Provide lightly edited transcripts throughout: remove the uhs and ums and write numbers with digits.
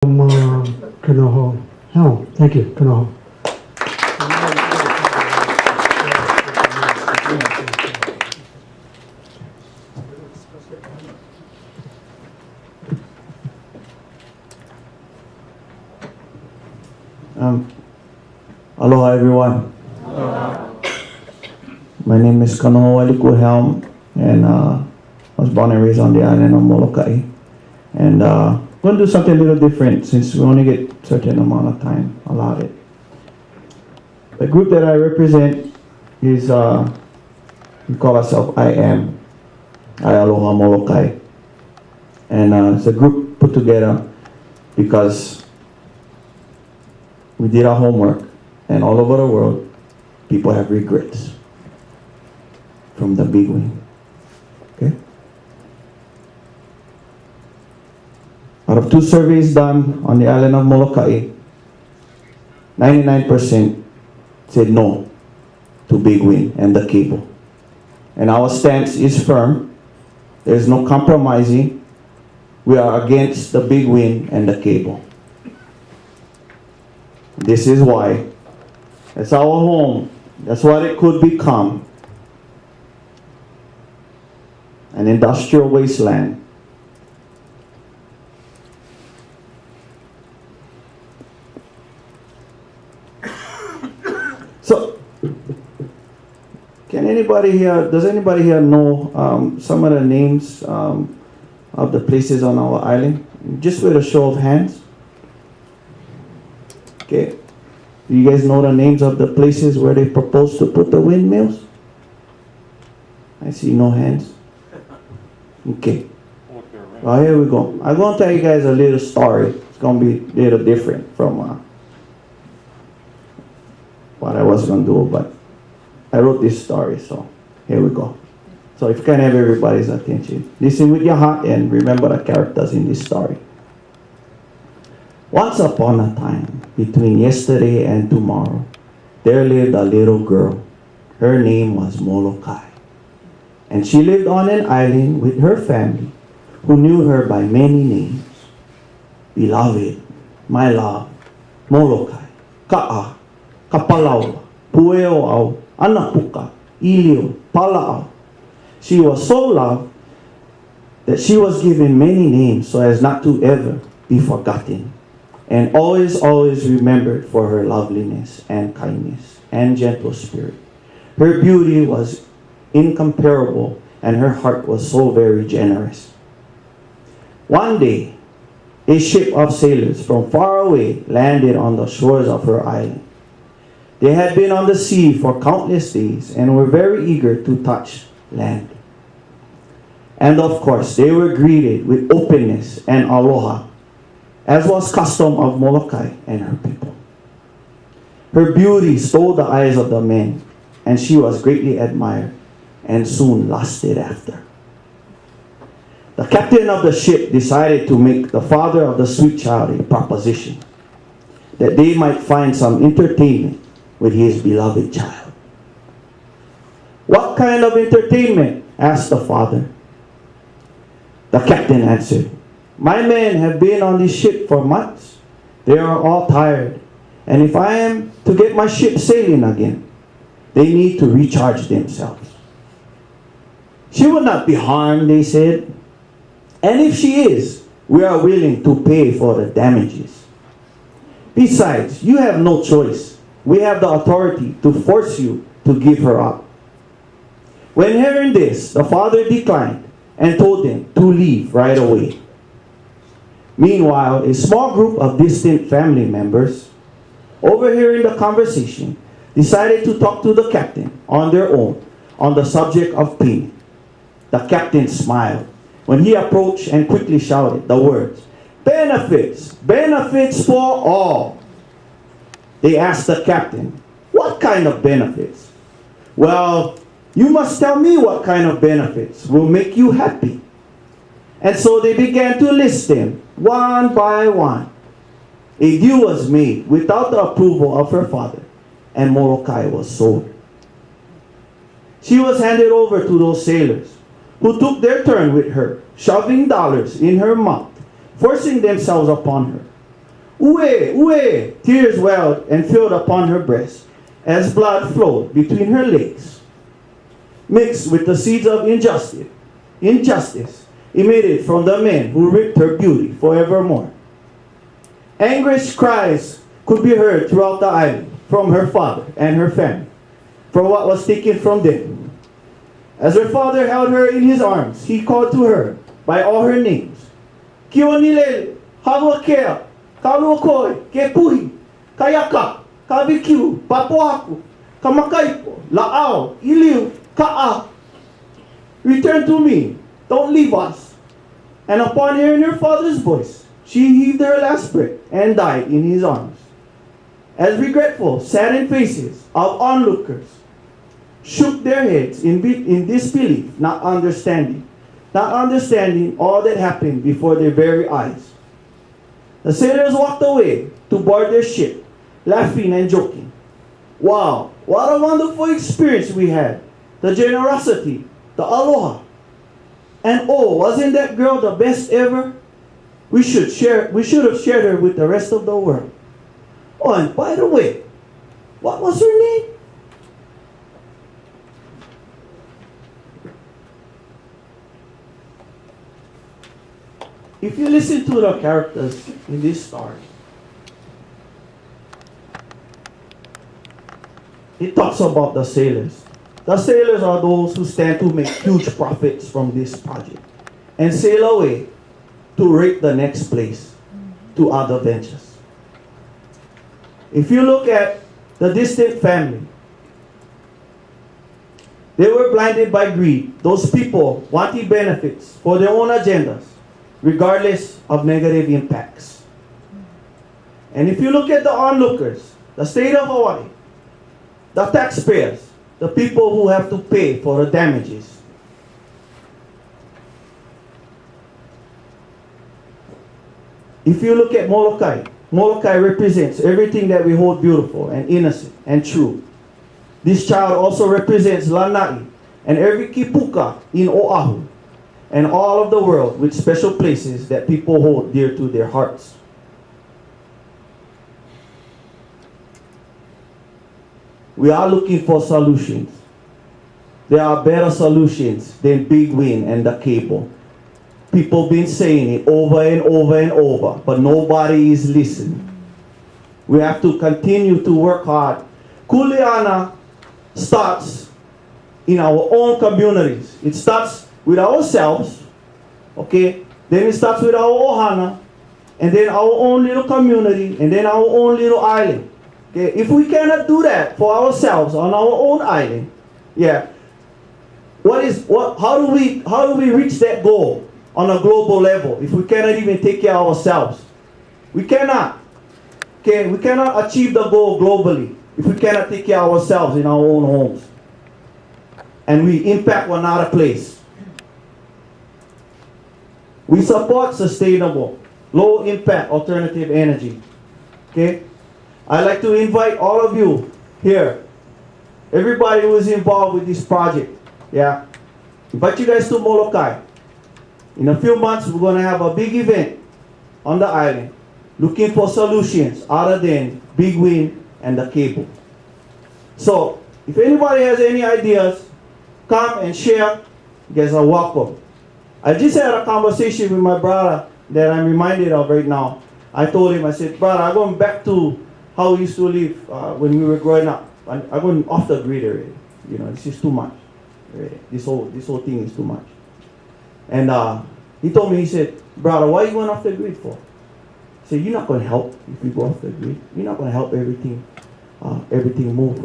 from Kanohowailuku Helm. Thank you, Kanoho. Aloha everyone. My name is Kanohowailuku Helm, and I was born and raised on the island of Molokai. And I'm going to do something a little different since we only get a certain amount of time allotted. The group that I represent is, we call ourselves I Am, I Aloha Molokai. And it's a group put together because we did our homework, and all over the world, people have regrets from the big win. Okay? Out of 2 surveys done on the island of Molokai, 99% said no to big win and the cable. And our stance is firm. There's no compromising. We are against the big win and the cable. This is why. It's our home. That's what it could become. An industrial wasteland. So, can anybody here, does anybody here know some of the names of the places on our island? Just with a show of hands. Okay. Do you guys know the names of the places where they propose to put the windmills? I see no hands. Okay. Well, here we go. I'm going to tell you guys a little story. It's going to be a little different from what I was going to do, but I wrote this story, so here we go. So if you can have everybody's attention, listen with your heart and remember the characters in this story. Once upon a time, between yesterday and tomorrow, there lived a little girl. Her name was Molokai. And she lived on an island with her family, who knew her by many names. Beloved, my love, Molokai, Ka'a, Kapalaua, Pueo'au, Anapuka, Ilio, Pala'au. She was so loved that she was given many names so as not to ever be forgotten, and always remembered for her loveliness and kindness and gentle spirit. Her beauty was incomparable, and her heart was so very generous. One day, a ship of sailors from far away landed on the shores of her island. They had been on the sea for countless days and were very eager to touch land. And of course, they were greeted with openness and aloha, as was custom of Molokai and her people. Her beauty stole the eyes of the men, and she was greatly admired and soon lusted after. The captain of the ship decided to make the father of the sweet child a proposition that they might find some entertainment with his beloved child. What kind of entertainment? Asked the father. The captain answered, my men have been on this ship for months. They are all tired. And if I am to get my ship sailing again, they need to recharge themselves. She will not be harmed, they said. And if she is, we are willing to pay for the damages. Besides, you have no choice. We have the authority to force you to give her up. When hearing this, the father declined and told them to leave right away. Meanwhile, a small group of distant family members, overhearing the conversation, decided to talk to the captain on their own on the subject of payment. The captain smiled when he approached and quickly shouted the words, benefits, benefits for all. They asked the captain, what kind of benefits? Well, you must tell me what kind of benefits will make you happy. And so they began to list them one by one. A deal was made without the approval of her father, and Molokai was sold. She was handed over to those sailors, who took their turn with her, shoving dollars in her mouth, forcing themselves upon her. Uwe, Uwe! Tears welled and filled upon her breast as blood flowed between her legs. Mixed with the seeds of injustice emitted from the men who ripped her beauty forevermore. Anguish cries could be heard throughout the island from her father and her family for what was taken from them. As her father held her in his arms, he called to her by all her names. Kionilele, Hawakea, Kaluokoi, Kepuhi, Kayaka, Kavikiu, Papoaku, Kamakaipo, Laao, Iliu, Ka'a. Return to me, don't leave us. And upon hearing her father's voice, she heaved her last breath and died in his arms. As regretful, saddened faces of onlookers shook their heads in disbelief, not understanding all that happened before their very eyes. The sailors walked away to board their ship, laughing and joking. Wow, what a wonderful experience we had. The generosity, the aloha. And oh, wasn't that girl the best ever? We should have shared her with the rest of the world. Oh, and by the way, what was her name? If you listen to the characters in this story, it talks about the sailors. The sailors are those who stand to make huge profits from this project and sail away to rake the next place to other ventures. If you look at the distant family, they were blinded by greed. Those people wanting benefits for their own agendas, regardless of negative impacts. And if you look at the onlookers, the state of Hawaii, the taxpayers, the people who have to pay for the damages. If you look at Molokai, Molokai represents everything that we hold beautiful and innocent and true. This child also represents Lanai and every kipuka in Oahu and all of the world with special places that people hold dear to their hearts. We are looking for solutions. There are better solutions than Big Win and the cable. People been saying it over and over and over, but nobody is listening. We have to continue to work hard. Kuleana starts in our own communities. It starts with ourselves, okay? Then it starts with our ohana, and then our own little community, and then our own little island. Okay, if we cannot do that for ourselves on our own island, yeah, how do we reach that goal on a global level if we cannot even take care of ourselves? We cannot. Okay, we cannot achieve the goal globally if we cannot take care of ourselves in our own homes. And we impact one other place. We support sustainable, low impact alternative energy. Okay? I'd like to invite all of you here, everybody who is involved with this project, yeah, invite you guys to Molokai. In a few months, we're going to have a big event on the island, looking for solutions other than Big Win and the cable. So, if anybody has any ideas, come and share. You guys are welcome. I just had a conversation with my brother that I'm reminded of right now. I told him, I said, brother, I'm going back to how we used to live when we were growing up. I'm going off the grid already. You know, this is too much. This whole thing is too much. And he told me, he said, brother, why are you going off the grid for? I said, you're not going to help if you go off the grid. You're not going to help everything move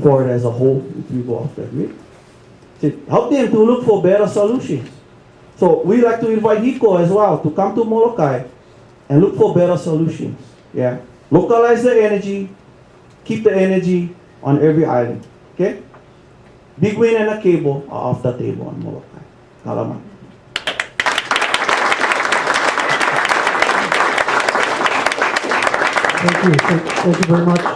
forward as a whole if you go off the grid. I said, help them to look for better solutions. So we like to invite Hiko as well to come to Molokai and look for better solutions. Yeah. Localize the energy, keep the energy on every island. Okay? Big Win and a cable are off the table on Molokai. Kalaman. Thank you. Thank you very much.